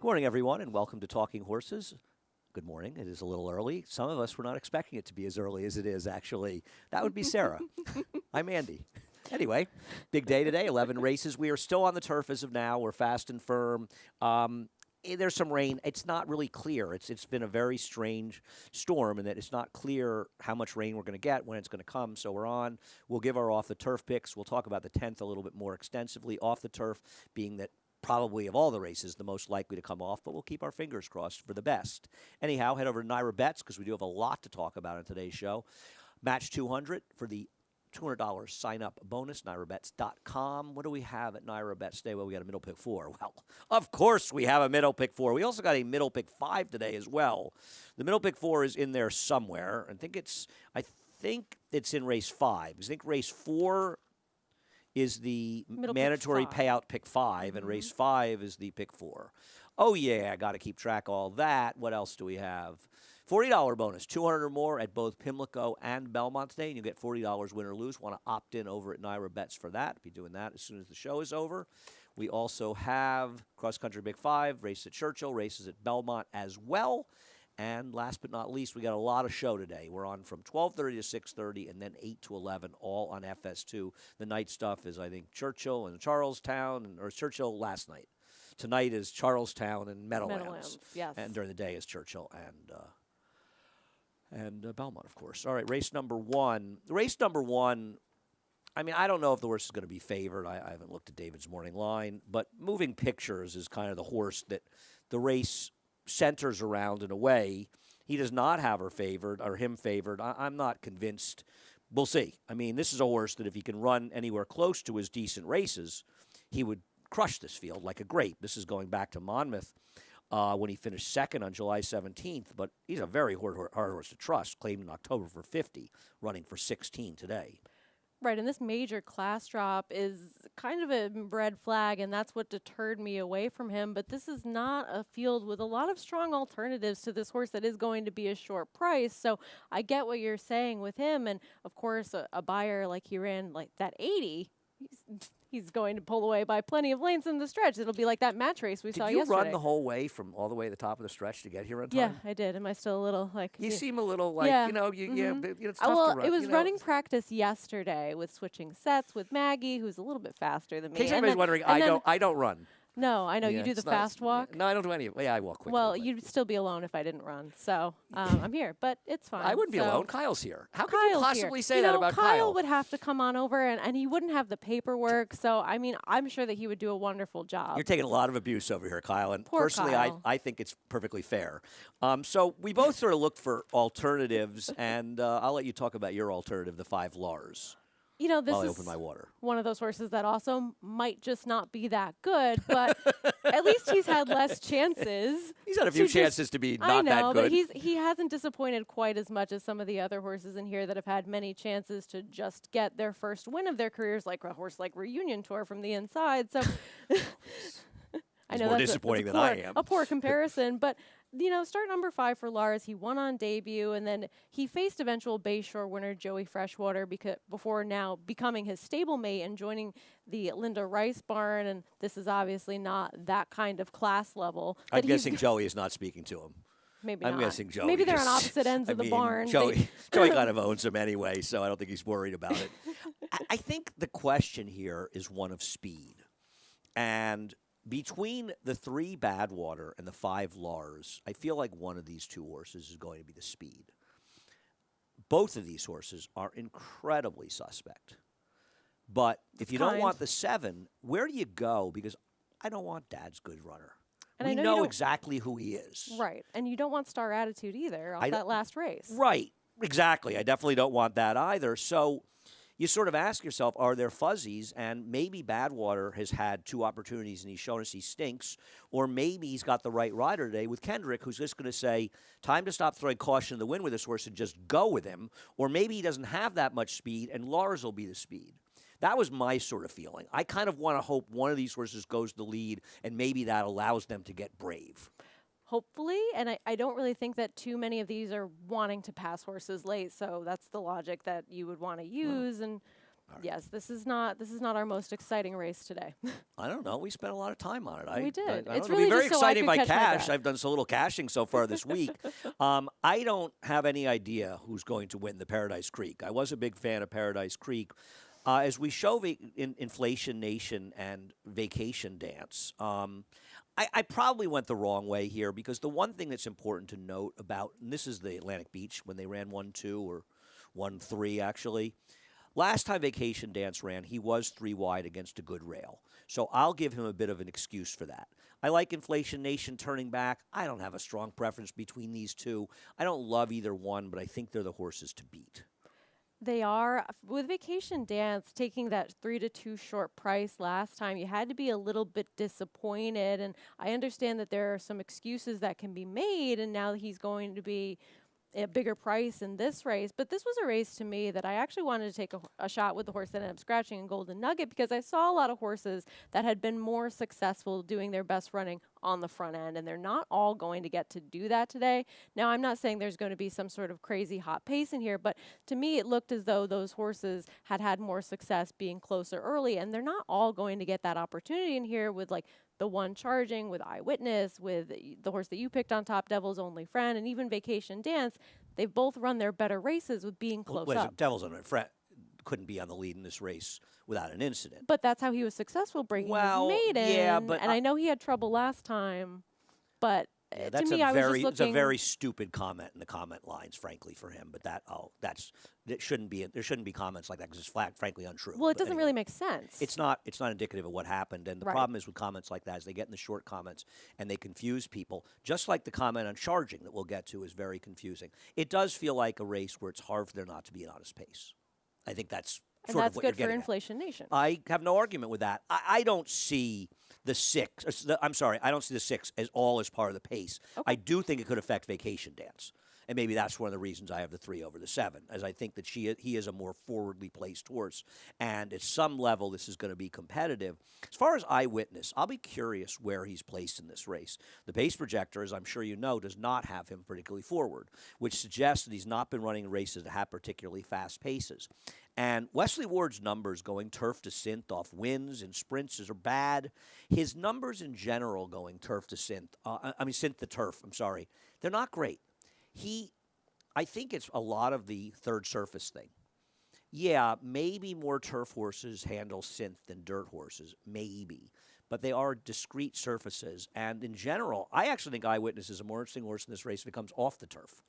Morning, everyone, and welcome to Talking Horses. Good morning. It is a little early. Some of us were not expecting it to be as early as it is, actually. That would be Sarah. I'm Andy. Anyway, big day today, 11 races. We are still on the turf as of now. We're fast and firm. There's some rain. It's not really clear. It's been a very strange storm in that it's not clear how much rain we're going to get, when it's going to come. So we're on. We'll give our off-the-turf picks. We'll talk about the 10th a little bit more extensively. Off the turf being that probably of all the races, the most likely to come off, but we'll keep our fingers crossed for the best. Anyhow, head over to Naira Bets because we do have a lot to talk about in today's show. Match 200 for the $200 sign-up bonus, NairaBets.com. What do we have at Naira Bets today? Well, we got a middle pick 4. Well, of course we have a middle pick 4. We also got a middle pick 5 today as well. The middle pick 4 is in there somewhere. I think it's in race 5. I think race 4 is the mandatory payout pick 5, and race 5 is the pick 4. Oh, yeah, I got to keep track of all that. What else do we have? $40 bonus, 200 or more at both Pimlico and Belmont today, and you get $40 win or lose. Want to opt in over at Naira Bets for that. Be doing that as soon as the show is over. We also have cross-country big 5, race at Churchill, races at Belmont as well. And last but not least, we got a lot of show today. We're on from 12:30 to 6:30 and then 8 to 11, all on FS2. The night stuff is, I think, Churchill and Charlestown, or Churchill last night. Tonight is Charlestown and Meadowlands. Yes. And during the day is Churchill and Belmont, of course. All right, race number 1. Race number 1, I mean, I don't know if the horse is going to be favored. I haven't looked at David's morning line. But Moving Pictures is kind of the horse that the race centers around in a way. He does not have her favored or him favored. I'm not convinced. We'll see. I mean, this is a horse that if he can run anywhere close to his decent races, he would crush this field like a grape. This is going back to Monmouth when he finished second on July 17th, but he's a very hard horse to trust, claimed in October for 50, running for 16 today. Right, and this major class drop is kind of a red flag, and that's what deterred me away from him. But this is not a field with a lot of strong alternatives to this horse that is going to be a short price. So I get what you're saying with him, and of course, a buyer like he ran like that 80, he's going to pull away by plenty of lengths in the stretch. It'll be like that match race we saw yesterday. Did you run the whole way from all the way to the top of the stretch to get here on time? Yeah, I did. Am I still a little like... You seem a little like, yeah. It's tough to run. It was running practice yesterday with switching sets with Maggie, who's a little bit faster than me. In case anybody's wondering, I don't run. No, I know. You do the fast walk? No, I don't do any of it. Yeah, I walk quickly. Well, you'd still be alone if I didn't run. So I'm here, but it's fine. I wouldn't be alone. Kyle's here. How could you possibly say you that know, about Kyle? Kyle would have to come on over, and he wouldn't have the paperwork. So, I mean, I'm sure that he would do a wonderful job. You're taking a lot of abuse over here, Kyle. And Poor personally, Kyle. I think it's perfectly fair. So we both sort of looked for alternatives, and I'll let you talk about your alternative, the 5 Lars. You know, this I is open my water. One of those horses that also might just not be that good, but at least he's had less chances. He's had a few chances to be not that good. But he hasn't disappointed quite as much as some of the other horses in here that have had many chances to just get their first win of their careers, like a horse like Reunion Tour from the inside. So I know more that's disappointing than poor, I am. a poor comparison, but you know, start number 5 for Lars. He won on debut, and then he faced eventual Bayshore winner Joey Freshwater before now becoming his stablemate and joining the Linda Rice barn. And this is obviously not that kind of class level. I'm guessing Joey is not speaking to him. Maybe I'm not. guessing Joey. Maybe they're on opposite ends of the barn. Joey kind of owns him anyway, so I don't think he's worried about it. I think the question here is one of speed. And between the 3 Badwater and the 5 Lars, I feel like one of these 2 horses is going to be the speed. Both of these horses are incredibly suspect. But if you don't want the 7, where do you go? Because I don't want Dad's good runner. And we know exactly who he is. Right. And you don't want Star Attitude either off that last race. Right. Exactly. I definitely don't want that either. So you sort of ask yourself, are there fuzzies? And maybe Badwater has had 2 opportunities and he's shown us he stinks. Or maybe he's got the right rider today with Kendrick, who's just going to say, time to stop throwing caution to the wind with this horse and just go with him. Or maybe he doesn't have that much speed and Lars will be the speed. That was my sort of feeling. I kind of want to hope one of these horses goes the lead and maybe that allows them to get brave. Hopefully, and I don't really think that too many of these are wanting to pass horses late, so that's the logic that you would want to use. And Yes, this is not our most exciting race today. I don't know. We spent a lot of time on it. We did. I It's don't know. It'll really be very just so I exciting could if I catch my cash. breath. I've done so little cashing so far this week. I don't have any idea who's going to win the Paradise Creek. I was a big fan of Paradise Creek. As we show in Inflation Nation and Vacation Dance, I probably went the wrong way here because the one thing that's important to note about, and this is the Atlantic Beach when they ran 1-2 or 1-3 actually. Last time Vacation Dance ran, he was 3 wide against a good rail. So I'll give him a bit of an excuse for that. I like Inflation Nation turning back. I don't have a strong preference between these two. I don't love either one, but I think they're the horses to beat. They are with Vacation Dance taking that 3-2 short price last time. You had to be a little bit disappointed, and I understand that there are some excuses that can be made. And now he's going to be a bigger price in this race. But this was a race to me that I actually wanted to take a shot with the horse that ended up scratching in Golden Nugget because I saw a lot of horses that had been more successful doing their best running on the front end, and they're not all going to get to do that today. Now, I'm not saying there's going to be some sort of crazy hot pace in here, but to me, it looked as though those horses had had more success being closer early, and they're not all going to get that opportunity in here with like the one charging, with Eyewitness, with the horse that you picked on top, Devil's Only Friend, and even Vacation Dance. They've both run their better races with being close up. Devil's on Fred couldn't be on the lead in this race without an incident. But that's how he was successful breaking his maiden. Yeah, but and I know he had trouble last time, but yeah, to me, I was just looking. It's a very stupid comment in the comment lines, frankly, for him. But it shouldn't be. There shouldn't be comments like that because it's frankly untrue. Well, it But doesn't anyway, really make sense. It's not indicative of what happened. And the Right. problem is with comments like that is they get in the short comments and they confuse people. Just like the comment on charging that we'll get to is very confusing. It does feel like a race where it's hard for there not to be an honest pace. I think that's And sort that's of what good you're for getting at. Inflation Nation. I have no argument with that. I don't see the 6. I'm sorry, I don't see the 6 as all as part of the pace. Okay. I do think it could affect Vacation Dance. And maybe that's one of the reasons I have the 3 over the 7, as I think that he is a more forwardly placed horse. And at some level, this is going to be competitive. As far as Eyewitness, I'll be curious where he's placed in this race. The pace projector, as I'm sure you know, does not have him particularly forward, which suggests that he's not been running races that have particularly fast paces. And Wesley Ward's numbers going turf to synth off wins and sprints are bad. His numbers in general going turf to synth, synth to turf, they're not great. I think it's a lot of the third surface thing. Yeah, maybe more turf horses handle synth than dirt horses, maybe. But they are discrete surfaces. And in general, I actually think Eyewitness is a more interesting horse in this race if it comes off the turf.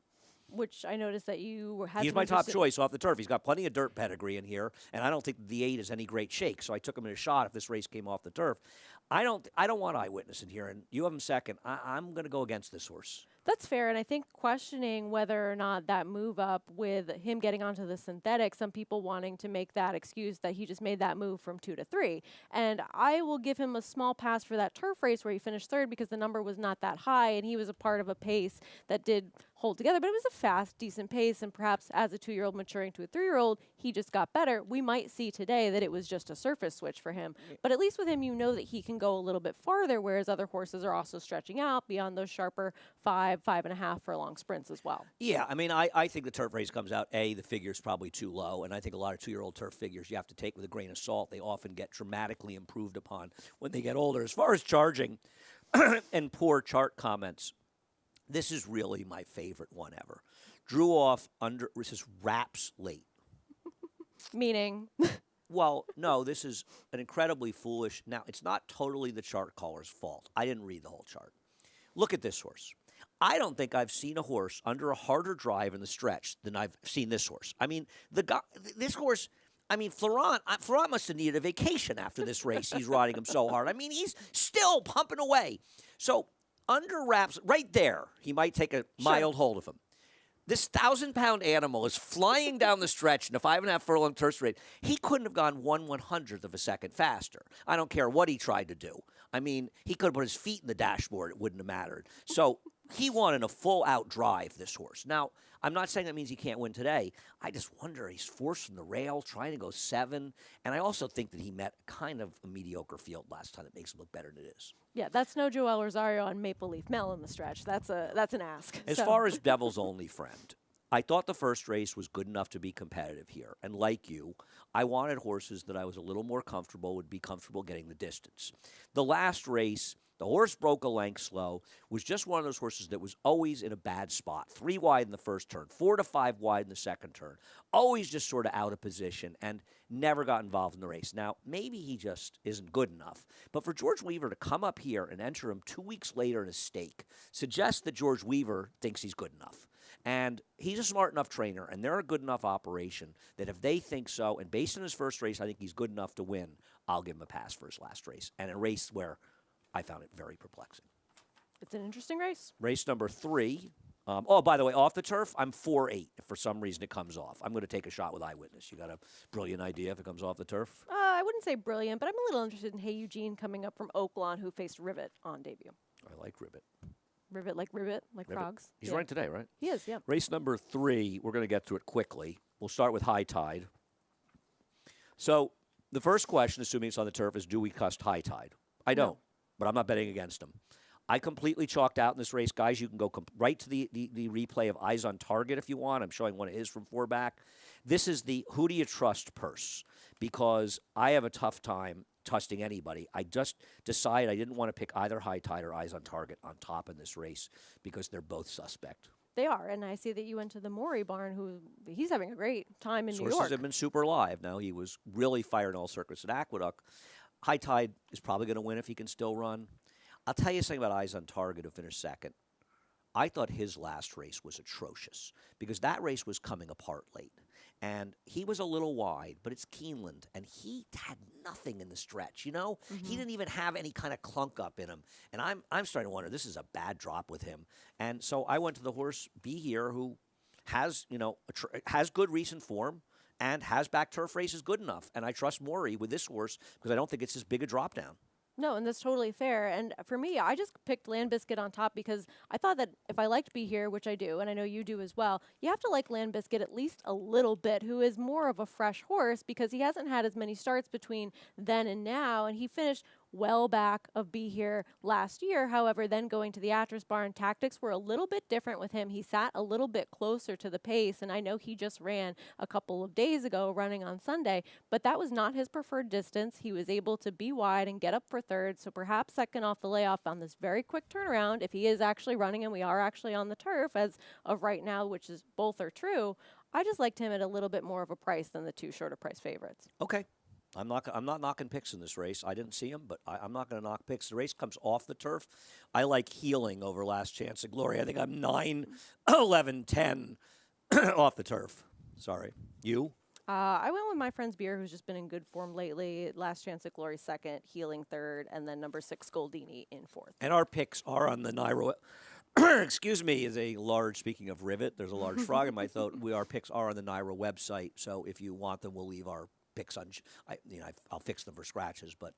Which I noticed that you had. He's some my top interest in. choice off the turf. He's got plenty of dirt pedigree in here, and I don't think the 8 is any great shake. So I took him in a shot if this race came off the turf. I don't want Eyewitness in here, and you have him second. I'm going to go against this horse. That's fair, and I think questioning whether or not that move up with him getting onto the synthetic, some people wanting to make that excuse that he just made that move from 2 to 3. And I will give him a small pass for that turf race where he finished third because the number was not that high, and he was a part of a pace that did hold together. But it was a fast, decent pace, and perhaps as a 2-year-old maturing to a 3-year-old, he just got better. We might see today that it was just a surface switch for him. But at least with him, you know that he can go a little bit farther, whereas other horses are also stretching out beyond those sharper 5.5 furlong sprints as well. Yeah, I mean, I think the turf race comes out, the figure's probably too low, and I think a lot of 2-year-old turf figures you have to take with a grain of salt. They often get dramatically improved upon when they get older. As far as charging and poor chart comments, this is really my favorite one ever. Drew off this is wraps late. Meaning? Well, no, this is an incredibly foolish. Now, it's not totally the chart caller's fault. I didn't read the whole chart. Look at this horse. I don't think I've seen a horse under a harder drive in the stretch than I've seen this horse. I mean, this horse, Florent must have needed a vacation after this race. He's riding him so hard. I mean, he's still pumping away. So, under wraps, right there, he might take a mild hold of him. This 1,000-pound animal is flying down the stretch in a 5.5 furlong turf race. He couldn't have gone 1/100th of a second faster. I don't care what he tried to do. I mean, he could have put his feet in the dashboard. It wouldn't have mattered. So he won in a full-out drive, this horse. Now, I'm not saying that means he can't win today. I just wonder, he's forced from the rail, trying to go 7. And I also think that he met kind of a mediocre field last time that makes him look better than it is. Yeah, that's no Joel Rosario on Maple Leaf Mel in the stretch. That's an ask. As far as Devil's Only Friend, I thought the first race was good enough to be competitive here. And like you, I wanted horses that I was a little more comfortable, would be comfortable getting the distance. The last race, the horse broke a length slow, was just one of those horses that was always in a bad spot. 3 wide in the first turn, 4 to 5 wide in the second turn. Always just sort of out of position and never got involved in the race. Now, maybe he just isn't good enough. But for George Weaver to come up here and enter him 2 weeks later in a stake suggests that George Weaver thinks he's good enough. And he's a smart enough trainer, and they're a good enough operation that if they think so, and based on his first race, I think he's good enough to win, I'll give him a pass for his last race. And a race where I found it very perplexing. It's an interesting race. Race number 3. Oh, by the way, off the turf, I'm 4-8. If for some reason it comes off, I'm going to take a shot with Eyewitness. You got a brilliant idea if it comes off the turf? I wouldn't say brilliant, but I'm a little interested in Hey Eugene coming up from Oaklawn, who faced Rivet on debut. I like Ribbit. Rivet, like frogs. He's Yeah. running today, right? He is, yeah. Race number 3, we're going to get through it quickly. We'll start with High Tide. So the first question, assuming it's on the turf, is do we cust High Tide? I don't, but I'm not betting against him. I completely chalked out in this race. Guys, you can go right to the replay of Eyes on Target if you want. I'm showing one of his from 4 back. This is the who do you trust purse because I have a tough time trusting anybody. I just decided I didn't want to pick either High Tide or Eyes on Target on top in this race because they're both suspect. They are, and I see that you went to the Maury barn, who he's having a great time in New Sources York. have been super live. Now, he was really firing all circuits at Aqueduct. High Tide is probably going to win if he can still run. I'll tell you something about Eyes on Target, who finished second. I thought his last race was atrocious because that race was coming apart late. And he was a little wide, but it's Keeneland, and he had nothing in the stretch, you know? He didn't even have any kind of clunk up in him. And I'm starting to wonder, this is a bad drop with him. And so I went to the horse Be Here, who has, has good recent form and has back turf races good enough. And I trust Maury with this horse because I don't think it's as big a drop down. No, and that's totally fair. And for me, I just picked Land Biscuit on top because I thought that if I liked Be Here, which I do, and I know you do as well, you have to like Land Biscuit at least a little bit, who is more of a fresh horse because he hasn't had as many starts between then and now, and he finished well back of Be Here last year. However, then going to the Actress Barn, tactics were a little bit different with him. He sat a little bit closer to the pace, and I know he just ran a couple of days ago running on Sunday, but that was not his preferred distance. He was able to be wide and get up for third, so perhaps second off the layoff on this very quick turnaround, if he is actually running and we are actually on the turf as of right now, which is both are true, I just liked him at a little bit more of a price than the 2 shorter price favorites. Okay. I'm not knocking picks in this race. I didn't see him, but I'm not going to knock picks. The race comes off the turf. I like Healing over Last Chance of Glory. I think I'm 9, 11, 10 off the turf. Sorry. You? I went with My Friend's Beer, who's just been in good form lately. Last Chance at Glory second, Healing third, and then number 6 Goldini in fourth. And our picks are on the Nairo. Excuse me, speaking of rivet, there's a large frog in my throat. Our picks are on the Nairo website, so if you want them, we'll leave our picks I'll fix them for scratches, but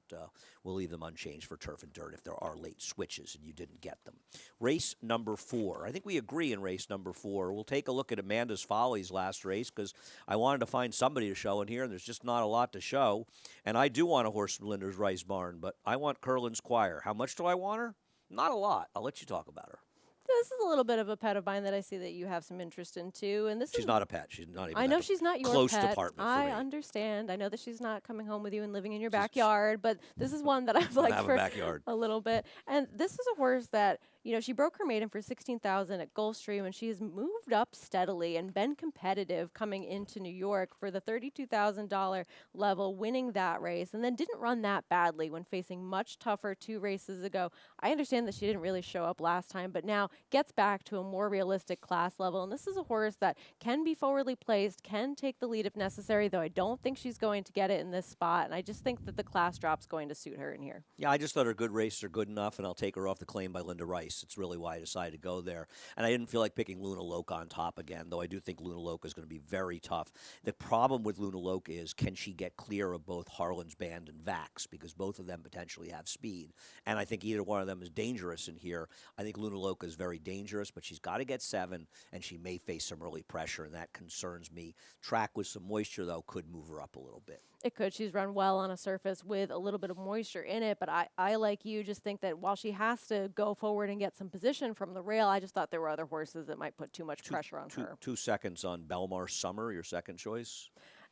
we'll leave them unchanged for turf and dirt if there are late switches and you didn't get them. Race number 4. I think we agree in race number 4. We'll take a look at Amanda's Follies last race because I wanted to find somebody to show in here, and there's just not a lot to show. And I do want a horse from Linder's Rice Barn, but I want Curlin's Choir. How much do I want her? Not a lot. I'll let you talk about her. This is a little bit of a pet of mine that I see that you have some interest in too, and this She's is not a pet. She's not even. I know she's not your close pet. department. I for me. understand. I know that she's not coming home with you and living in your backyard, but this is one that I've liked have a for backyard. a little bit. And this is a horse that, she broke her maiden for 16,000 at Gulfstream, and she has moved up steadily and been competitive coming into New York for the $32,000 level, winning that race, and then didn't run that badly when facing much tougher 2 races ago. I understand that she didn't really show up last time, but now gets back to a more realistic class level. And this is a horse that can be forwardly placed, can take the lead if necessary, though I don't think she's going to get it in this spot. And I just think that the class drop's going to suit her in here. Yeah, I just thought her good races are good enough, and I'll take her off the claim by Linda Rice. It's really why I decided to go there. And I didn't feel like picking Luna Loca on top again, though I do think Luna Loca is going to be very tough. The problem with Luna Loca is, can she get clear of both Harlan's Band and Vax, because both of them potentially have speed. And I think either one of them is dangerous in here. I think Luna Loca is very dangerous, but she's got to get 7, and she may face some early pressure, and that concerns me. Track with some moisture, though, could move her up a little bit. It could. She's run well on a surface with a little bit of moisture in it, but I like you, just think that while she has to go forward and get some position from the rail, I just thought there were other horses that might put too much pressure on her. 2 seconds on Belmar Summer, your second choice.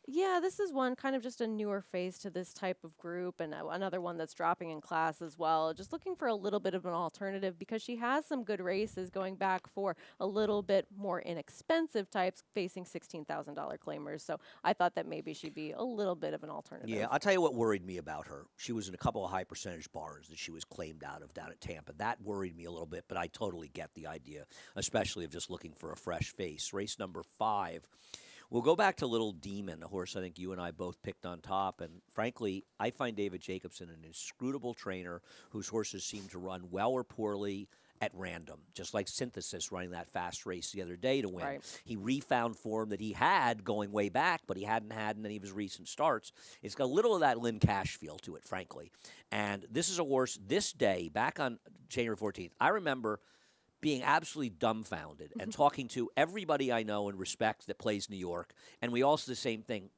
Yeah, this is one kind of just a newer face to this type of group, and another one that's dropping in class as well. Just looking for a little bit of an alternative because she has some good races going back for a little bit more inexpensive types facing $16,000 claimers. So I thought that maybe she'd be a little bit of an alternative. Yeah, I'll tell you what worried me about her. She was in a couple of high percentage barns that she was claimed out of down at Tampa. That worried me a little bit, but I totally get the idea, especially of just looking for a fresh face. Race number 5. We'll go back to Little Demon, a horse I think you and I both picked on top. And frankly, I find David Jacobson an inscrutable trainer whose horses seem to run well or poorly at random, just like Synthesis running that fast race the other day to win. Right. He refound form that he had going way back, but he hadn't had in any of his recent starts. It's got a little of that Lynn Cash feel to it, frankly. And this is a horse this day, back on January 14th. I remember being absolutely dumbfounded and talking to everybody I know and respect that plays New York, and we all said the same thing.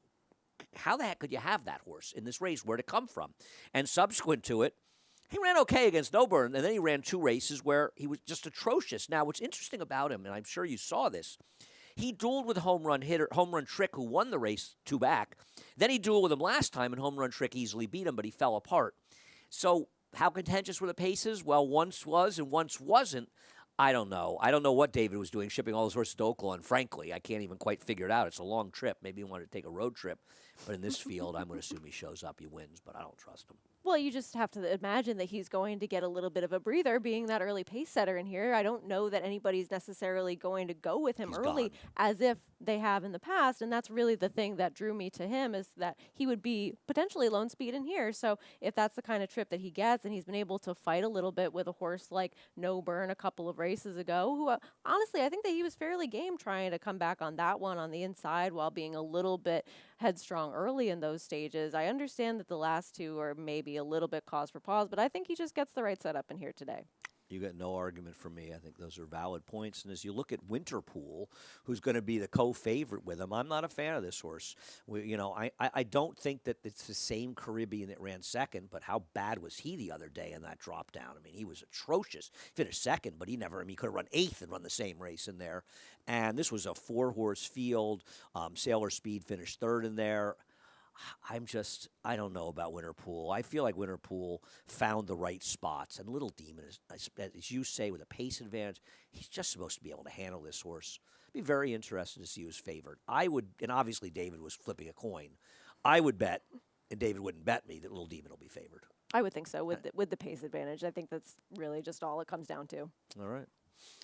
How the heck could you have that horse in this race? Where'd it come from? And subsequent to it, he ran okay against Noburn, and then he ran 2 races where he was just atrocious. Now, what's interesting about him, and I'm sure you saw this, he dueled with Home Run Trick, who won the race 2 back. Then he dueled with him last time, and Home Run Trick easily beat him, but he fell apart. So how contentious were the paces? Well, once was and once wasn't. I don't know. I don't know what David was doing, shipping all those horses to Oakland. Frankly, I can't even quite figure it out. It's a long trip. Maybe he wanted to take a road trip. But in this field, I'm going to assume he shows up, he wins, but I don't trust him. Well, you just have to imagine that he's going to get a little bit of a breather being that early pace setter in here. I don't know that anybody's necessarily going to go with him He's early gone. as if they have in the past. And that's really the thing that drew me to him, is that he would be potentially lone speed in here. So if that's the kind of trip that he gets, and he's been able to fight a little bit with a horse like No Burn a couple of races ago, who honestly, I think that he was fairly game trying to come back on that one on the inside while being a little bit headstrong early in those stages. I understand that the last 2 are maybe a little bit cause for pause, but I think he just gets the right setup in here today. You got no argument from me. I think those are valid points. And as you look at Winterpool, who's going to be the co-favorite with him, I'm not a fan of this horse. I don't think that it's the same Caribbean that ran second, but how bad was he the other day in that drop down? I mean, he was atrocious. Finished second, but he could have run 8th and run the same race in there. And this was a 4-horse field. Sailor Speed finished 3rd in there. I don't know about Winterpool. I feel like Winterpool found the right spots. And Little Demon, as you say, with a pace advantage, he's just supposed to be able to handle this horse. Be very interested to see who's favored. I would, and obviously David was flipping a coin. I would bet, and David wouldn't bet me, that Little Demon will be favored. I would think so with the pace advantage. I think that's really just all it comes down to. All right.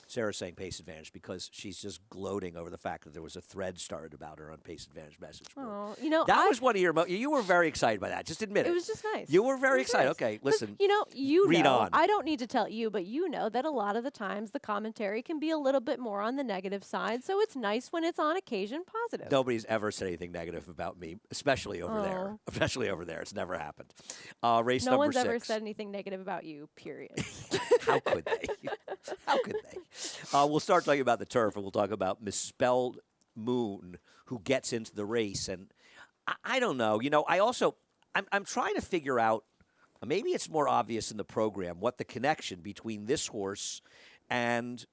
Sarah's saying pace advantage because she's just gloating over the fact that there was a thread started about her on pace advantage message board. Oh, That was one of your you were very excited by that. Just admit it. It was just nice. You were very It was excited. nice. Okay, 'Cause, listen. Read know, on. I don't need to tell you, but you know that a lot of the times the commentary can be a little bit more on the negative side. So it's nice when it's on occasion positive. Nobody's ever said anything negative about me, especially over there. Oh. Especially over there. It's never happened. Race No number one's 6. ever said anything negative about you, period. How could they? How could they? We'll start talking about the turf, and we'll talk about Misspelled Moon, who gets into the race. And I don't know. I'm trying to figure out, maybe it's more obvious in the program, what the connection between this horse and,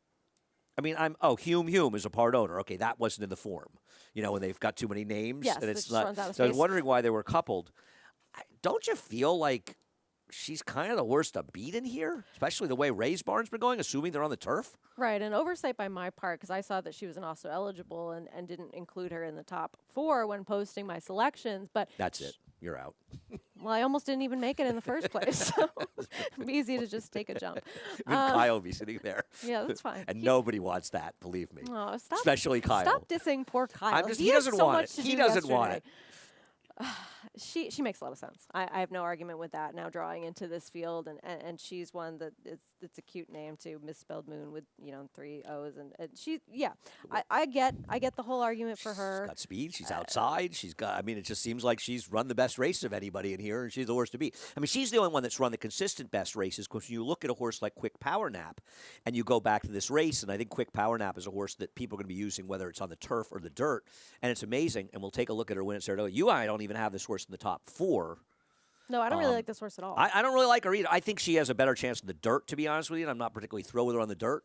Hume is a part owner. Okay, that wasn't in the form. When they've got too many names. Yes, and it it's just not. runs out of So I was space. wondering why they were coupled. Don't you feel like she's kind of the worst to beat in here, especially the way Ray's barn's been going, assuming they're on the turf? Right, an oversight by my part because I saw that she was also eligible and didn't include her in the top 4 when posting my selections. But That's it. You're out. well, I almost didn't even make it in the first place. So it'd be easy to just take a jump. With Kyle be sitting there. Yeah, that's fine. And nobody wants that, believe me. Oh, stop! Especially Kyle. Stop dissing poor Kyle. He had doesn't so want much it. to He do doesn't want yesterday. She makes a lot of sense. I have no argument with that. Now drawing into this field, and she's one that it's a cute name too, Misspelled Moon with 3 O's, and I get the whole argument for her. She's got speed. She's outside. She's got. It just seems like she's run the best race of anybody in here, and she's the worst to beat. She's the only one that's run the consistent best races. Because when you look at a horse like Quick Power Nap, and you go back to this race, and I think Quick Power Nap is a horse that people are going to be using whether it's on the turf or the dirt, and it's amazing. And we'll take a look at her win at Saratoga. I don't don't even have this horse in the top 4. No, I don't really like this horse at all. I don't really like her either. I think she has a better chance in the dirt, to be honest with you. And I'm not particularly thrilled with her on the dirt.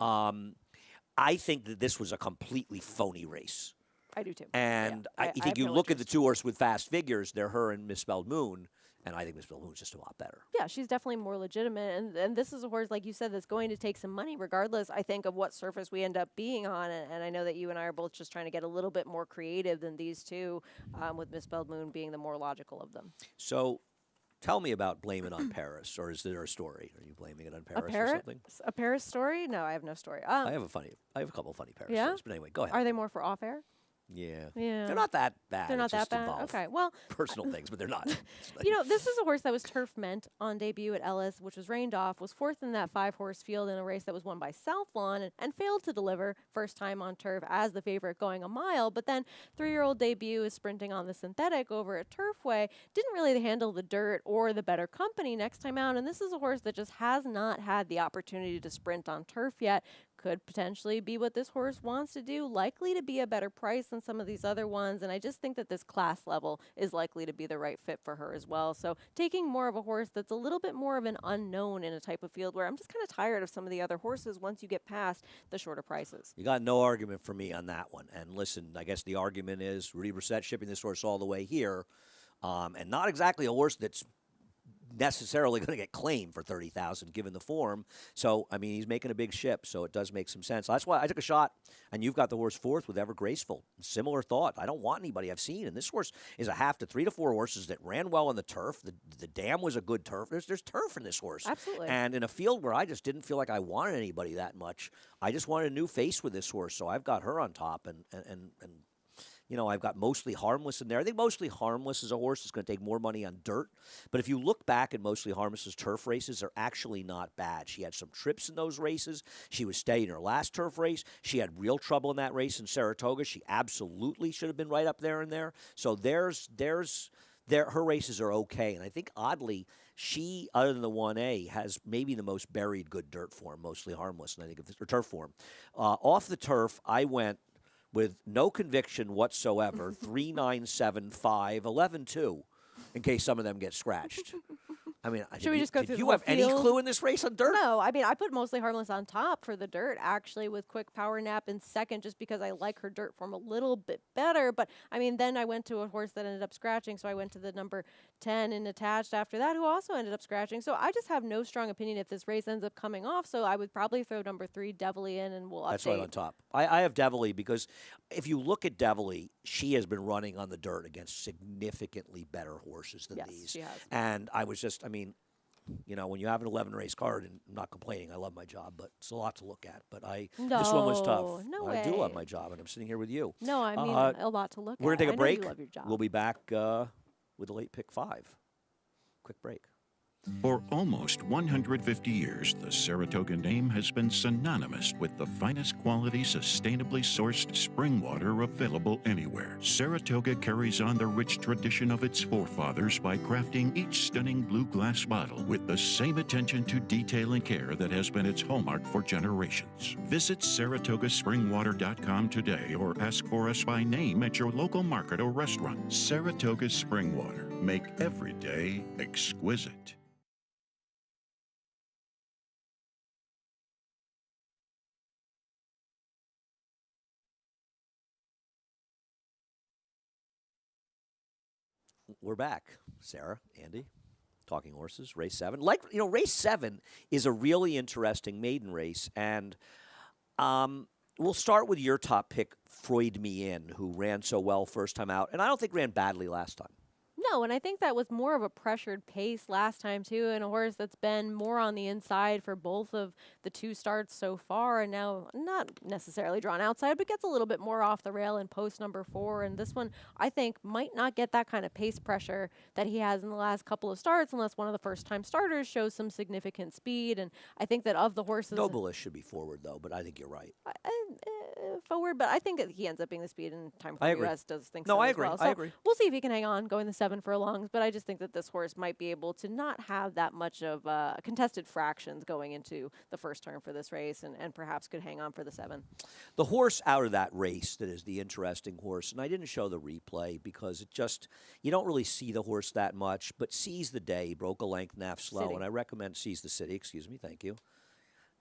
I think that this was a completely phony race. I do too. And Yeah. I think have you no look at the interest. 2 horses with fast figures, they're her and Misspelled Moon, and I think Misspelled Moon's just a lot better. Yeah, she's definitely more legitimate, and this is a horse, like you said, that's going to take some money, regardless, I think, of what surface we end up being on. And I know that you and I are both just trying to get a little bit more creative than these two, with Misspelled Moon being the more logical of them. So tell me about Blame It on Paris, or is there a story? Are you blaming it on Paris or something? A Paris story? No, I have no story. I have a couple of funny Paris Yeah? stories, but anyway, go ahead. Are they more for off air? Yeah. Yeah. They're not that bad. They're not It's that just bad. involve Okay. Well, personal things, but they're not. It's like- you know, this is a horse that was turf meant on debut at Ellis, which was rained off, was 4th in that 5-horse field in a race that was won by South Lawn, and failed to deliver first time on turf as the favorite going a mile. But then 3-year-old debut is sprinting on the synthetic over at Turfway. Didn't really handle the dirt or the better company next time out. And this is a horse that just has not had the opportunity to sprint on turf yet. Could potentially be what this horse wants to do, likely to be a better price than some of these other ones. And I just think that this class level is likely to be the right fit for her as well. So taking more of a horse that's a little bit more of an unknown in a type of field where I'm just kind of tired of some of the other horses once you get past the shorter prices. You got no argument for me on that one. And listen, I guess the argument is Rudy Brissett shipping this horse all the way here, and not exactly a horse that's necessarily going to get claimed for $30,000 given the form. So, I mean, he's making a big ship, so it does make some sense. That's why I took a shot, and you've got the horse 4th with Ever Graceful. Similar thought. I don't want anybody I've seen, and this horse is a half to 3 to 4 horses that ran well on the turf. The dam was a good turf. There's turf in this horse. Absolutely. And in a field where I just didn't feel like I wanted anybody that much, I just wanted a new face with this horse, so I've got her on top, and you know, I've got Mostly Harmless in there. I think Mostly Harmless is a horse that's going to take more money on dirt. But if you look back at Mostly Harmless's turf races, they're actually not bad. She had some trips in those races. She was steady in her last turf race. She had real trouble in that race in Saratoga. She absolutely should have been right up there and there. So her races are okay. And I think, oddly, she, other than the 1A, has maybe the most buried good dirt form, Mostly Harmless, and I think or turf form. Off the turf, I went with no conviction whatsoever, 3-9-7-5, 11-2, in case some of them get scratched. I mean, Should we just go through did the you whole have any field? clue in this race on dirt? No, I mean, I put Mostly Harmless on top for the dirt, actually, with Quick Power Nap in second, just because I like her dirt form a little bit better. But, I mean, then I went to a horse that ended up scratching, so I went to the number 10 in Attached after that, who also ended up scratching. So I just have no strong opinion if this race ends up coming off, so I would probably throw number 3, Devilly, in, and we'll update. That's right on top. I have Devilly because if you look at Devilly, she has been running on the dirt against significantly better horses than Yes, these. she has. And I was just, I mean, you know, when you have an 11 race card, and I'm not complaining, I love my job, but it's a lot to look at. But this one was tough. No I do love way. my job, and I'm sitting here with you. No, I mean, Uh, a lot to look at. We're going to take I a know break. You love your job. We'll be back with the late pick 5. Quick break. For almost 150 years, the Saratoga name has been synonymous with the finest quality, sustainably sourced spring water available anywhere. Saratoga carries on the rich tradition of its forefathers by crafting each stunning blue glass bottle with the same attention to detail and care that has been its hallmark for generations. Visit SaratogaSpringwater.com today or ask for us by name at your local market or restaurant. Saratoga Spring Water. Make every day exquisite. We're back, Sarah, Andy, Talking Horses, race 7. Like, you know, race 7 is a really interesting maiden race, and we'll start with your top pick, Freud Me In, who ran so well first time out, and I don't think ran badly last time. No, and I think that was more of a pressured pace last time, too, and a horse that's been more on the inside for both of the 2 starts so far, and now not necessarily drawn outside, but gets a little bit more off the rail in post number 4, and this one, I think, might not get that kind of pace pressure that he has in the last couple of starts unless one of the first-time starters shows some significant speed, and I think that of the horses... Noblish should be forward, though, but I think you're right. Forward, but I think that he ends up being the speed, and Time I for agree. US does think No, so I as agree. well. I So agree. we'll see if he can hang on, going the 7 7 furlongs, but I just think that this horse might be able to not have that much of contested fractions going into the first turn for this race, and perhaps could hang on for the 7. The horse out of that race that is the interesting horse, and I didn't show the replay because it just, you don't really see the horse that much, but Seize the Day, broke a length and a half slow, City. and I recommend Seize the City, excuse me, thank you.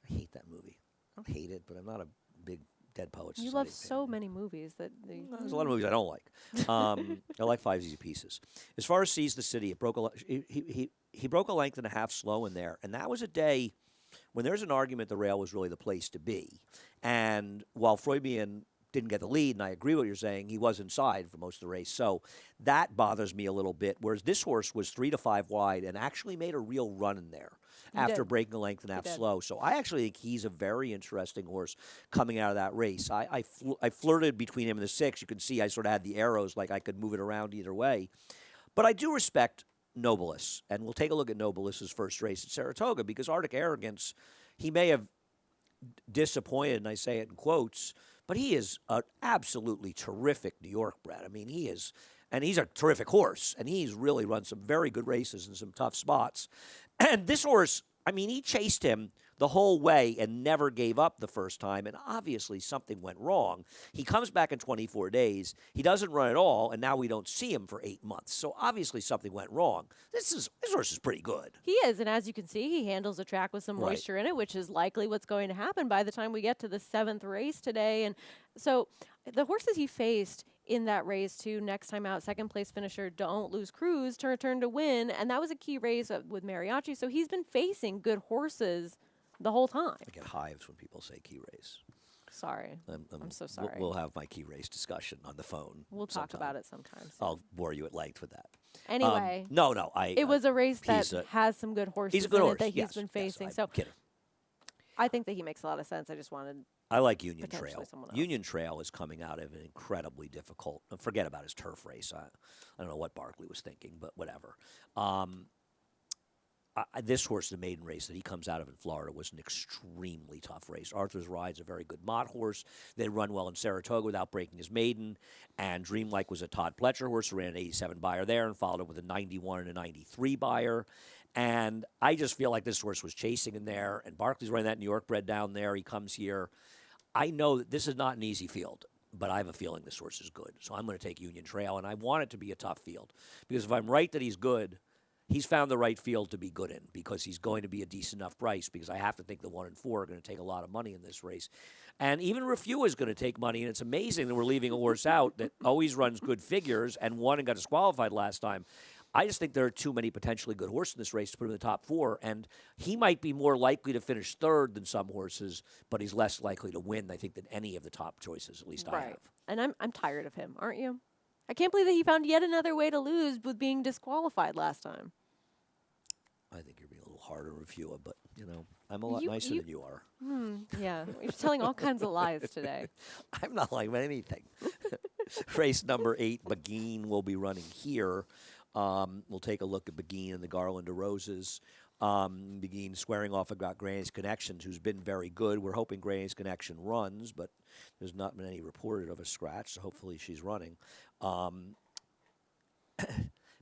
I hate that movie. I don't hate it, but I'm not a big Dead Poets You Society love fan. so many movies that There's a lot of movies I don't like. I like Five Easy Pieces. As far as Seize the City, it broke he broke a length and a half slow in there, and that was a day when there's an argument the rail was really the place to be. And while Freudian didn't get the lead, and I agree with what you're saying, he was inside for most of the race. So that bothers me a little bit, whereas this horse was 3 to 5 wide and actually made a real run in there after did. breaking a length and a half did. slow. So I actually think he's a very interesting horse coming out of that race. I flirted between him and the 6. You can see I sort of had the arrows, like I could move it around either way. But I do respect Nobilis, and we'll take a look at Nobilis's first race at Saratoga, because Arctic Arrogance, he may have disappointed, and I say it in quotes, but he is an absolutely terrific New York bred. I mean, he is, and he's a terrific horse, and he's really run some very good races in some tough spots. And this horse, I mean, he chased him the whole way and never gave up the first time, and obviously something went wrong. He comes back in 24 days. He doesn't run at all, and now we don't see him for 8 months. So obviously something went wrong. This horse is pretty good. He is, and as you can see, he handles a track with some Right. moisture in it, which is likely what's going to happen by the time we get to the 7th race today. And so the horses he faced in that race, too, next time out, second place finisher Don't Lose Cruise to return to win, and that was a key race with Mariachi. So he's been facing good horses the whole time. I get hives when people say key race. Sorry. I'm so sorry. We'll have my key race discussion on the phone. We'll talk about it sometime. I'll bore you at length with that. Anyway, No, it was a race that he's a- has some good horses He's a good in horse. it that he's yes, been yes, facing. I'm So kidding. I think that he makes a lot of sense. I just wanted I like Union potentially Trail. someone else. Union Trail is coming out of an incredibly difficult. Forget about his turf race. I don't know what Barkley was thinking, but whatever. This horse, the maiden race that he comes out of in Florida, was an extremely tough race. Arthur's Ride's a very good mott horse. They run well in Saratoga without breaking his maiden. And Dreamlike was a Todd Pletcher horse who ran an 87 buyer there and followed it with a 91 and a 93 buyer. And I just feel like this horse was chasing in there. And Barkley's running that New York bred down there. He comes here. I know that this is not an easy field, but I have a feeling this horse is good. So I'm going to take Union Trail, and I want it to be a tough field. Because if I'm right that he's good, he's found the right field to be good in, because he's going to be a decent enough price, because I have to think the 1 and 4 are going to take a lot of money in this race. And even Refuah is going to take money, and it's amazing that we're leaving a horse out that always runs good figures and won and got disqualified last time. I just think there are too many potentially good horses in this race to put him in the top 4, and he might be more likely to finish third than some horses, but he's less likely to win, I think, than any of the top choices, at least I have. And I'm tired of him, aren't you? I can't believe that he found yet another way to lose with being disqualified last time. I think you're being a little hard on Refuah, but, I'm a lot nicer than you are. Yeah, you're telling all kinds of lies today. I'm not lying about anything. Race number 8, Beguine, will be running here. We'll take a look at Beguine and the Garland of Roses. Beguine squaring off about Granny's Connections, who's been very good. We're hoping Granny's Connection runs, but there's not been any reported of a scratch, so hopefully she's running.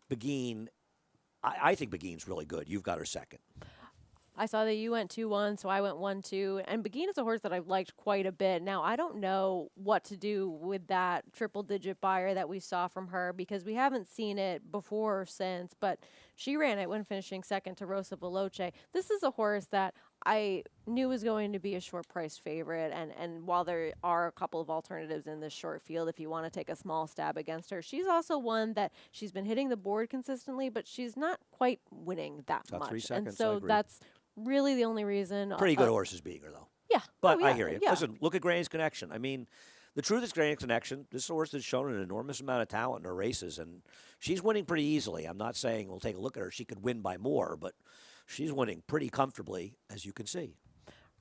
Beguine, I think Beguine's really good. You've got her second. I saw that you went 2-1, so I went 1-2. And Beguine is a horse that I've liked quite a bit. Now, I don't know what to do with that triple-digit buyer that we saw from her, because we haven't seen it before or since, but she ran it when finishing second to Rosa Veloce. This is a horse that I knew was going to be a short-priced favorite, and while there are a couple of alternatives in this short field, if you want to take a small stab against her, she's also one that she's been hitting the board consistently, but she's not quite winning that About much. 3 seconds, and so I agree. that's really the only reason. Pretty good horses beating her, though. Yeah. But Oh, I yeah, hear you. yeah. Listen, look at Granny's Connection. I mean, the truth is Granny's Connection. This horse has shown an enormous amount of talent in her races, and she's winning pretty easily. I'm not saying we'll take a look at her. She could win by more, but she's winning pretty comfortably, as you can see.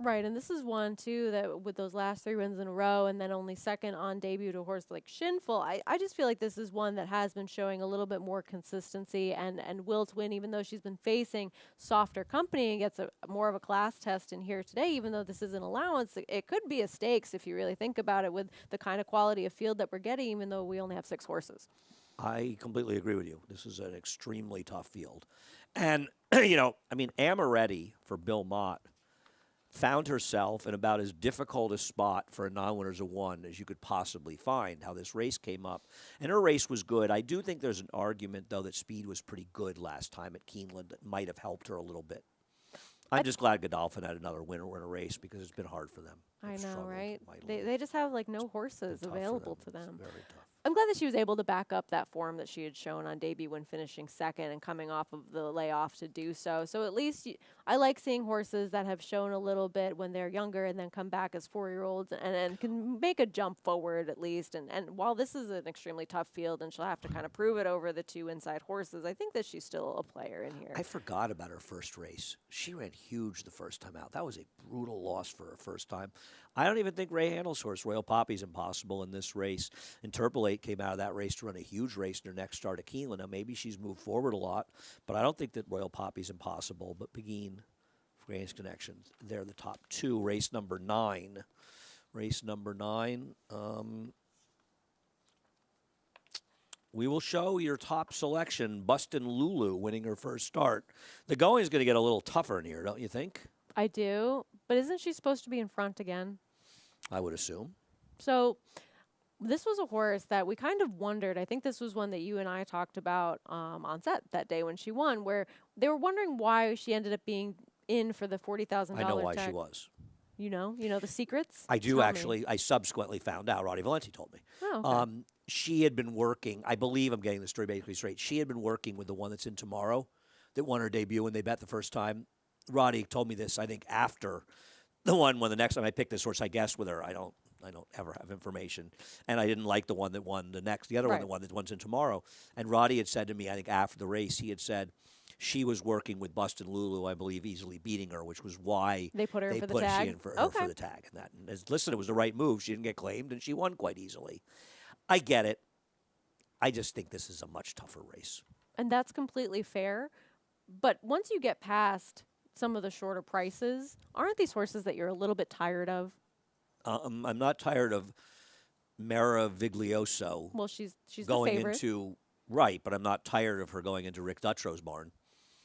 Right, and this is one, too, that with those last 3 wins in a row and then only second on debut to a horse like Shinful, I just feel like this is one that has been showing a little bit more consistency and will to win, even though she's been facing softer company and gets more of a class test in here today, even though this is an allowance. It could be a stakes if you really think about it with the kind of quality of field that we're getting, even though we only have 6 horses. I completely agree with you. This is an extremely tough field. And, Amoretti for Bill Mott found herself in about as difficult a spot for a non-winners of one as you could possibly find, how this race came up. And her race was good. I do think there's an argument, though, that speed was pretty good last time at Keeneland that might have helped her a little bit. I'm just glad Godolphin had another winner in a race because it's been hard for them. I They've know, struggled right? mightily. They just have like no horses It's tough for available to them. It's very tough. I'm glad that she was able to back up that form that she had shown on debut when finishing second and coming off of the layoff to do so. So at least I like seeing horses that have shown a little bit when they're younger and then come back as 4-year-olds and can make a jump forward at least. And while this is an extremely tough field and she'll have to kind of prove it over the two inside horses, I think that she's still a player in here. I forgot about her first race. She ran huge the first time out. That was a brutal loss for her first time. I don't even think Ray Handel's horse, Royal Poppy's impossible in this race. Interpolate came out of that race to run a huge race in her next start at Keeneland. Now, maybe she's moved forward a lot, but I don't think that Royal Poppy's impossible. But Begin, Grace Connection, they're the top two. Race number 9. Race number 9. We will show your top selection, Bustin' Lulu, winning her first start. The going is going to get a little tougher in here, don't you think? I do, but isn't she supposed to be in front again? I would assume. So this was a horse that we kind of wondered. I think this was one that you and I talked about on set that day when she won, where they were wondering why she ended up being in for the $40,000 I know why check. she was. You know the secrets? I do Tell me. actually. I subsequently found out. Roddy Valenti told me. Oh, okay. She had been working. I believe I'm getting the story basically straight. She had been working with the one that's in tomorrow, that won her debut when they bet the first time. Roddy told me this, I think, after the one when the next time I picked this horse, I guessed with her. I don't ever have information. And I didn't like the one that won the other one that won that one's in tomorrow. And Roddy had said to me, I think after the race, he had said she was working with Bustin' Lulu, I believe, easily beating her, which was why they put her they in for the put tag. she in for her for the tag. And as listen, it was the right move. She didn't get claimed, and she won quite easily. I get it. I just think this is a much tougher race. And that's completely fair. But once you get past some of the shorter prices, aren't these horses that you're a little bit tired of? I'm not tired of Maraviglioso. Well, she's going the favorite. into right, but I'm not tired of her going into Rick Dutro's barn.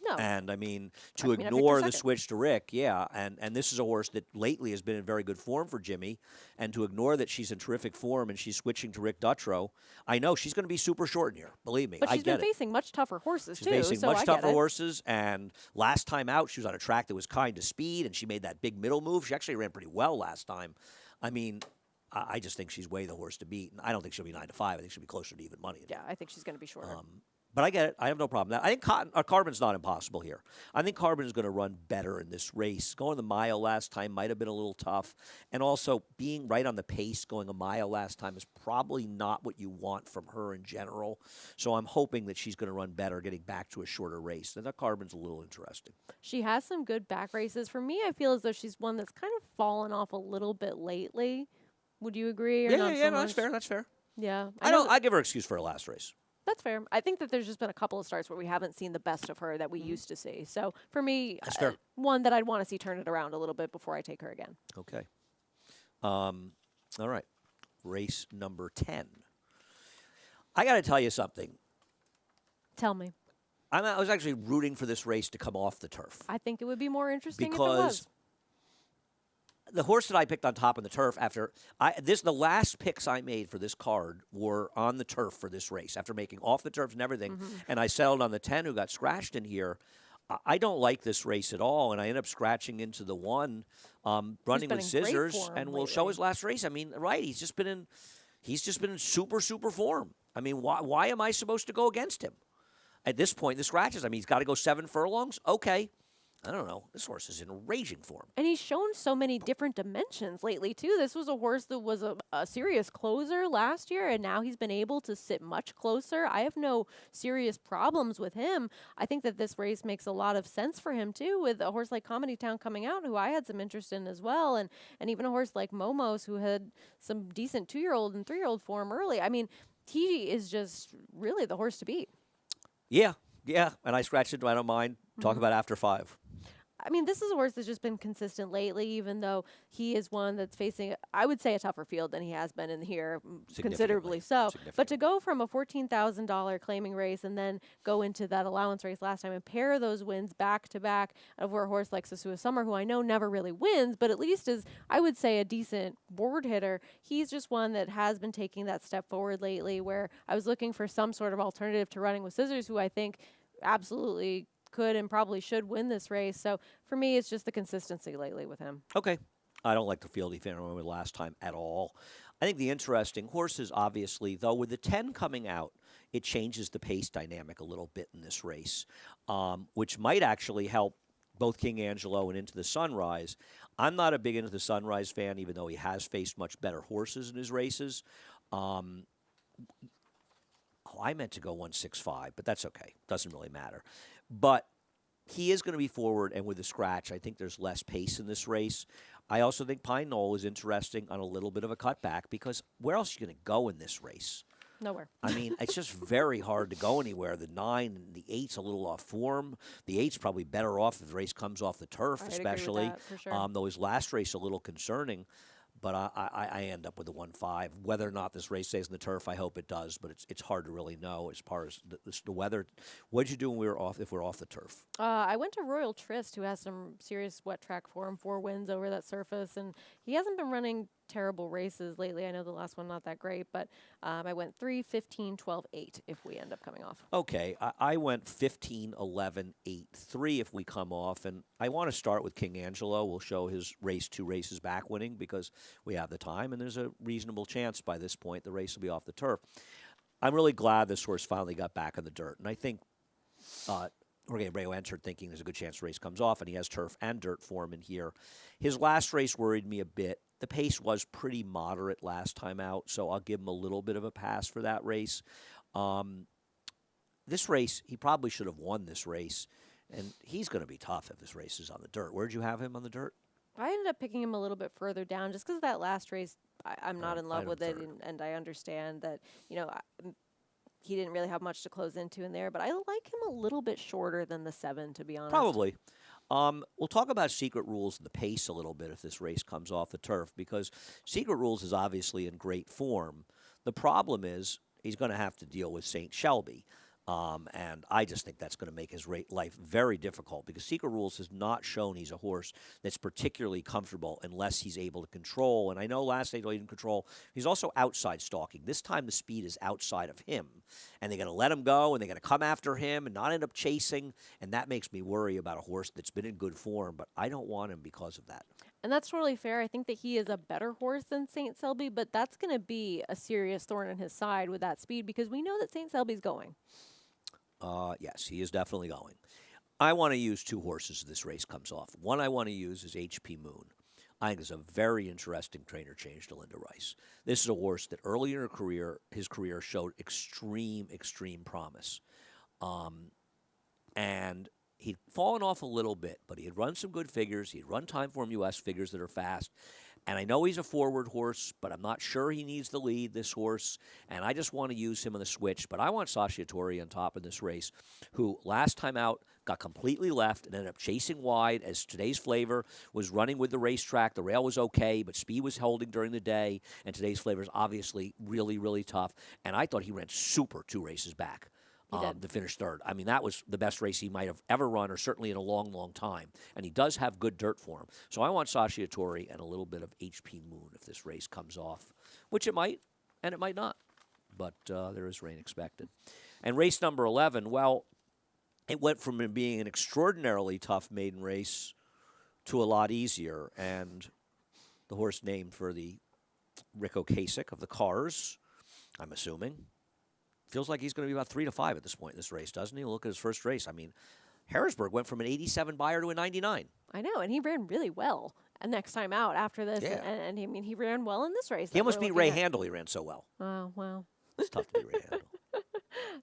No. And I mean, to I mean, ignore the Victor switch to Rick, yeah, and this is a horse that lately has been in very good form for Jimmy, and to ignore that she's in terrific form and she's switching to Rick Dutro, I know she's going to be super short in here. Believe me, But I she's get been it. facing much tougher horses She's too. facing so much I get tougher it. horses, and last time out, she was on a track that was kind to speed, and she made that big middle move. She actually ran pretty well last time. I mean, I just think she's way the horse to beat, and I don't think she'll be 9 to 5. I think she'll be closer to even money. Yeah, I think she's going to be shorter. But I get it. I have no problem with that. I think Carbon's not impossible here. I think Carbon is going to run better in this race. Going the mile last time might have been a little tough. And also, being right on the pace going a mile last time is probably not what you want from her in general. So I'm hoping that she's going to run better getting back to a shorter race. And that Carbon's a little interesting. She has some good back races. For me, I feel as though she's one that's kind of fallen off a little bit lately. Would you agree? Or not so no, that's much? fair. That's fair. Yeah. I give her excuse for her last race. That's fair. I think that there's just been a couple of starts where we haven't seen the best of her that we used to see. So for me, That's fair. One that I'd want to see turn it around a little bit before I take her again. Okay. All right. Race number 10. I got to tell you something. Tell me. I was actually rooting for this race to come off the turf. I think it would be more interesting if it Because was. the horse that I picked on top of the turf the last picks I made for this card were on the turf for this race after making off the turf and everything. Mm-hmm. And I settled on the 10 who got scratched in here. I don't like this race at all, and I end up scratching into the 1, running been with in great scissors, form and we'll show lately. his last race. I mean, right? He's just been in super form. I mean, why am I supposed to go against him at this point? The scratches. I mean, he's got to go 7 furlongs. Okay. I don't know. This horse is in raging form. And he's shown so many different dimensions lately, too. This was a horse that was a serious closer last year, and now he's been able to sit much closer. I have no serious problems with him. I think that this race makes a lot of sense for him, too, with a horse like Comedy Town coming out, who I had some interest in as well, and even a horse like Momos, who had some decent 2-year-old and 3-year-old form early. I mean, he is just really the horse to beat. Yeah, and I scratched it. I don't mind. Talk about after 5. I mean, this is a horse that's just been consistent lately, even though he is one that's facing, I would say, a tougher field than he has been in here, considerably so. But to go from a $14,000 claiming race and then go into that allowance race last time and pair those wins back to back over a horse like Sasua Summer, who I know never really wins, but at least is, I would say, a decent board hitter. He's just one that has been taking that step forward lately, where I was looking for some sort of alternative to Running with Scissors, who I think absolutely could and probably should win this race. So for me, it's just the consistency lately with him. Okay. I don't like the field he finished with last time at all. I think the interesting horses, obviously, though, with the 10 coming out, it changes the pace dynamic a little bit in this race, which might actually help both King Angelo and Into the Sunrise. I'm not a big Into the Sunrise fan, even though he has faced much better horses in his races. I meant to go 165, but that's okay. Doesn't really matter. But he is going to be forward, and with the scratch, I think there's less pace in this race. I also think Pine Knoll is interesting on a little bit of a cutback, because where else are you going to go in this race? Nowhere. I mean, it's just very hard to go anywhere. The 9 and the 8's a little off form. The 8's probably better off if the race comes off the turf, especially. Agree with that, for sure. Though his last race a little concerning. But I end up with the 1-5. Whether or not this race stays in the turf, I hope it does. But it's hard to really know as far as the weather. What did you do when we were off? If we're off the turf, I went to Royal Tryst, who has some serious wet track form, 4 wins over that surface, and he hasn't been running terrible races lately. I know the last one not that great, but I went 3, 15, 12, 8 if we end up coming off. Okay, I went 15, 11, 8, 3 if we come off, and I want to start with King Angelo. We'll show his race 2 races back winning because we have the time, and there's a reasonable chance by this point the race will be off the turf. I'm really glad this horse finally got back in the dirt, and I think Jorge Abreu entered thinking there's a good chance the race comes off, and he has turf and dirt form in here. His last race worried me a bit. The pace was pretty moderate last time out, so I'll give him a little bit of a pass for that race. This race, he probably should have won this race, and he's going to be tough if this race is on the dirt. Where'd you have him on the dirt? I ended up picking him a little bit further down just because that last race, I'm not in love with it, and I understand that, he didn't really have much to close into in there, but I like him a little bit shorter than the 7, to be honest. Probably. We'll talk about Secret Rules and the pace a little bit if this race comes off the turf, because Secret Rules is obviously in great form. The problem is he's going to have to deal with St. Shelby. And I just think that's going to make his life very difficult, because Secret Rules has not shown he's a horse that's particularly comfortable unless he's able to control. And I know last night he didn't control. He's also outside stalking. This time the speed is outside of him. And they're going to let him go, and they're going to come after him and not end up chasing. And that makes me worry about a horse that's been in good form, but I don't want him because of that. And that's totally fair. I think that he is a better horse than St. Selby, but that's going to be a serious thorn in his side with that speed, because we know that St. Selby's going. Yes, he is definitely going. I want to use 2 horses if this race comes off. One I want to use is HP Moon. I think it's a very interesting trainer change to Linda Rice. This is a horse that earlier in his career showed extreme promise. And he'd fallen off a little bit, but he had run some good figures. He'd run Timeform US figures that are fast. And I know he's a forward horse, but I'm not sure he needs the lead, this horse. And I just want to use him on the switch. But I want Sachiatori on top in this race, who last time out got completely left and ended up chasing wide as Today's Flavor was running with the racetrack. The rail was okay, but speed was holding during the day. And Today's Flavor is obviously really tough. And I thought he ran super 2 races back. To finish third. I mean, that was the best race he might have ever run, or certainly in a long time. And he does have good dirt for him. So I want Sachiatori and a little bit of HP Moon if this race comes off, which it might, and it might not. But there is rain expected. And race number 11, well, it went from being an extraordinarily tough maiden race to a lot easier. And the horse named for the Rick Ocasek of the Cars, I'm assuming. Feels like he's going to be about 3-5 at this point in this race, doesn't he? Look at his first race. I mean, Harrisburg went from an 87 buyer to a 99. I know, and he ran really well next time out after this. Yeah. And I mean, he ran well in this race. He almost beat Ray Handel. He ran so well. Oh, wow. It's tough to beat Ray Handel.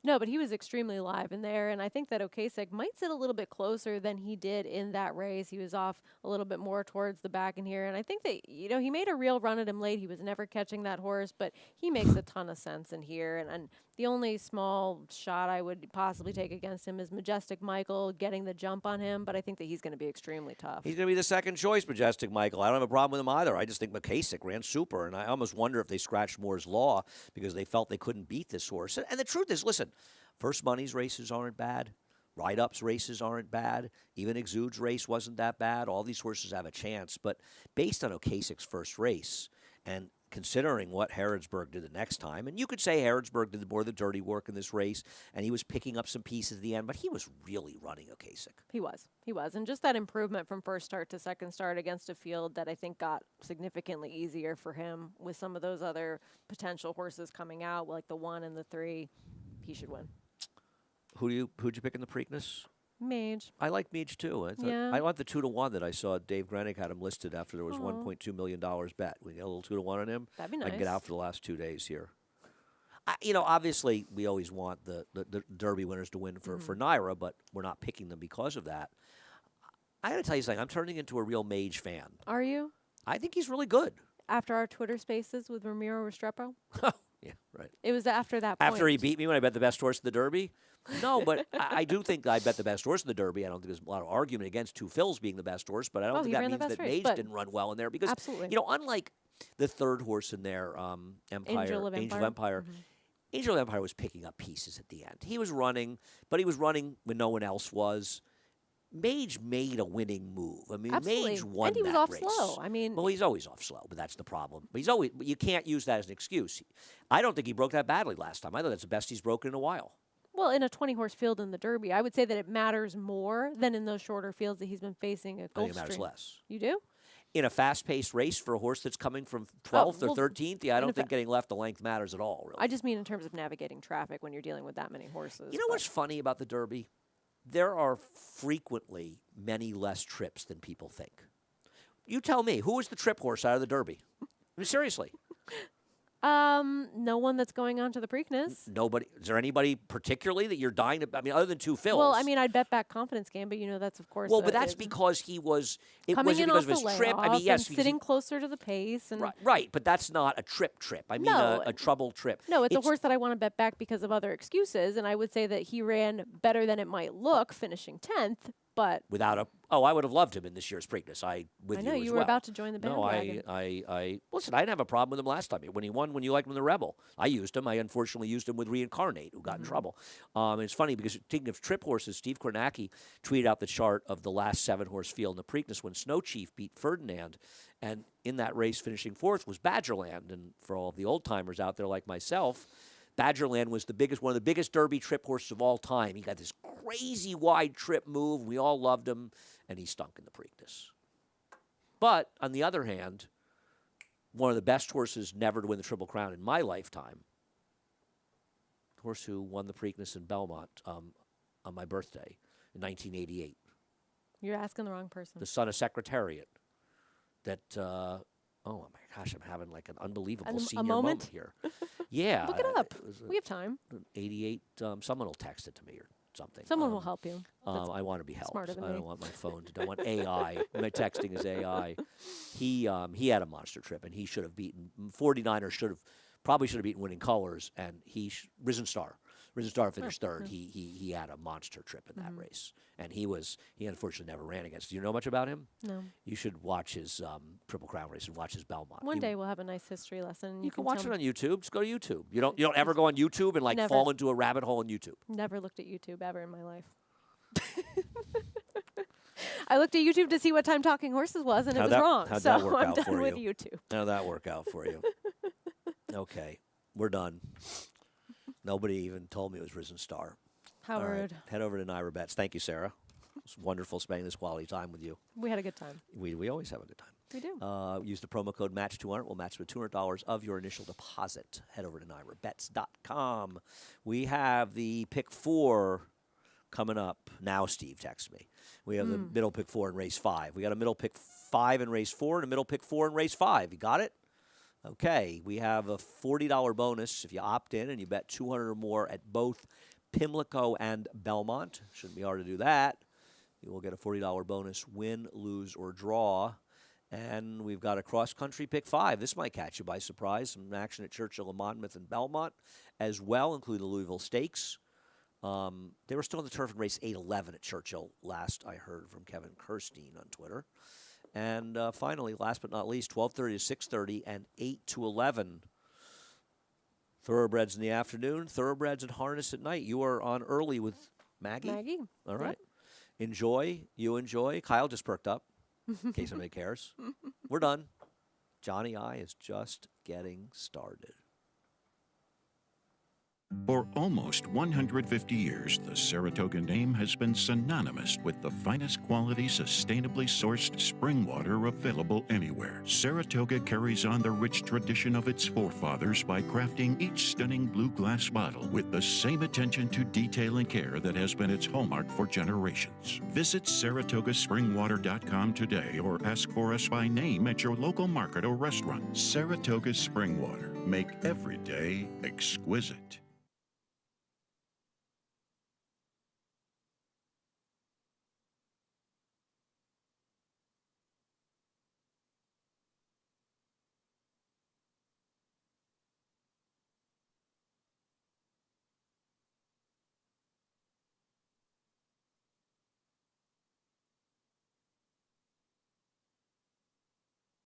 No, but he was extremely live in there, and I think that Okasik might sit a little bit closer than he did in that race. He was off a little bit more towards the back in here, and I think that he made a real run at him late. He was never catching that horse, but he makes a ton of sense in here. And the only small shot I would possibly take against him is Majestic Michael getting the jump on him, but I think that he's going to be extremely tough. He's going to be the second choice, Majestic Michael. I don't have a problem with him either. I just think McKasick ran super, and I almost wonder if they scratched Moore's Law because they felt they couldn't beat this horse. And the truth is, listen, First Money's races aren't bad. Ride-Up's races aren't bad. Even Exude's race wasn't that bad. All these horses have a chance. But based on Okasick's first race, and considering what Harrodsburg did the next time, and you could say Harrodsburg did more of the dirty work in this race, and he was picking up some pieces at the end, but he was really running Okasick. He was. And just that improvement from first start to second start against a field that I think got significantly easier for him with some of those other potential horses coming out, like the 1 and the 3, he should win. Who'd you pick in the Preakness? Mage. I like Mage too. Yeah. I want the 2-1 that I saw Dave Grenick had him listed after there was $1.2 million bet. We get a little 2-1 on him. That'd be nice. I can get out for the last 2 days here. Obviously we always want the Derby winners to win for Naira, but we're not picking them because of that. I got to tell you something. I'm turning into a real Mage fan. Are you? I think he's really good. After our Twitter Spaces with Ramiro Restrepo? Yeah, right. It was after that point. After he beat me when I bet the best horse in the Derby? No, but I do think I bet the best horse in the Derby. I don't think there's a lot of argument against Two Phil's being the best horse, but I don't think that means that Mage didn't run well in there because, absolutely. Unlike the third horse in there, Angel of Empire. Angel of Empire was picking up pieces at the end. He was running, but he was running when no one else was. Mage made a winning move. I mean, absolutely. Mage won and he was that off race. slow. I mean, well, he's always off slow, but that's the problem. But you can't use that as an excuse. I don't think he broke that badly last time. I thought that's the best he's broken in a while. Well, in a 20-horse field in the Derby, I would say that it matters more than in those shorter fields that he's been facing at Gulfstream. I think it matters less. You do? In a fast-paced race for a horse that's coming from 12th or 13th, I don't think getting left the length matters at all, really. I just mean in terms of navigating traffic when you're dealing with that many horses. You know what's funny about the Derby? There are frequently many less trips than people think. You tell me, who is the trip horse out of the Derby? I mean, seriously. No one that's going on to the Preakness. Nobody. Is there anybody particularly that you're dying to? I mean, other than Two Phil's. Well, I mean, I'd bet back Confidence Game, but that's of course. Well, but that's because he was. It coming wasn't in because off of his the trip. I mean, yes, sitting closer to the pace, and right. But that's not a trip. I mean, no, a trouble trip. No, it's a horse that I want to bet back because of other excuses, and I would say that he ran better than it might look, finishing 10th. But without I would have loved him in this year's Preakness. I know you were about to join the bandwagon. No, I listen. I didn't have a problem with him last time when he won. When you liked him in the Rebel, I used him. I unfortunately used him with Reincarnate, who got in trouble. It's funny because speaking of trip horses, Steve Kornacki tweeted out the chart of the last 7-horse field in the Preakness when Snow Chief beat Ferdinand, and in that race, finishing 4th was Badgerland. And for all of the old timers out there like myself, Badgerland was one of the biggest Derby trip horses of all time. He got this crazy wide trip move. We all loved him, and he stunk in the Preakness. But on the other hand, one of the best horses never to win the Triple Crown in my lifetime, the horse who won the Preakness in Belmont on my birthday in 1988. You're asking the wrong person. The son of Secretariat. That. Oh my gosh, I'm having like an unbelievable senior moment here. Yeah. Look it up. We have time. 88, someone will text it to me or something. Someone will help you. I want to be helped. Smarter than I me. don't want my phone to. Don't want AI. My texting is AI. He had a monster trip, and he should have beaten 49ers. Probably should have beaten Winning Colors, and Risen Star. Risen Star finished third. He had a monster trip in that race, and he unfortunately never ran against. Do you know much about him? No. You should watch his Triple Crown race and watch his Belmont. One day we'll have a nice history lesson. You can watch it on YouTube. Just go to YouTube. You don't ever go on YouTube and fall into a rabbit hole on YouTube. Never looked at YouTube ever in my life. I looked at YouTube to see what time Talking Horses was, and it was wrong. How'd so that work I'm out done for with you? YouTube. How'd that work out for you? Okay, we're done. Nobody even told me it was Risen Star. How rude. Head over to Naira Bets. Thank you, Sarah. It's wonderful spending this quality time with you. We had a good time. We always have a good time. We do. Use the promo code MATCH200. We'll match with $200 of your initial deposit. Head over to NairaBets.com. We have the pick 4 coming up. Now Steve texts me. We have the middle pick 4 in race 5. We got a middle pick 5 in race 4 and a middle pick 4 in race 5. You got it? Okay, we have a $40 bonus if you opt in and you bet 200 or more at both Pimlico and Belmont. Shouldn't be hard to do that. You will get a $40 bonus, win, lose, or draw. And we've got a cross-country pick 5. This might catch you by surprise. Some action at Churchill and Monmouth and Belmont as well, including the Louisville Stakes. They were still on the turf in race 8-11 at Churchill last I heard from Kevin Kirstein on Twitter. And finally, last but not least, 12:30 to 6:30 and 8 to 11. Thoroughbreds in the afternoon, thoroughbreds and harness at night. You are on early with Maggie. Maggie. All right. Yep. Enjoy. You enjoy. Kyle just perked up, in case anybody cares. We're done. Johnny I is just getting started. For almost 150 years, the Saratoga name has been synonymous with the finest quality, sustainably sourced spring water available anywhere. Saratoga carries on the rich tradition of its forefathers by crafting each stunning blue glass bottle with the same attention to detail and care that has been its hallmark for generations. Visit SaratogaSpringwater.com today or ask for us by name at your local market or restaurant. Saratoga Spring Water. Make every day exquisite.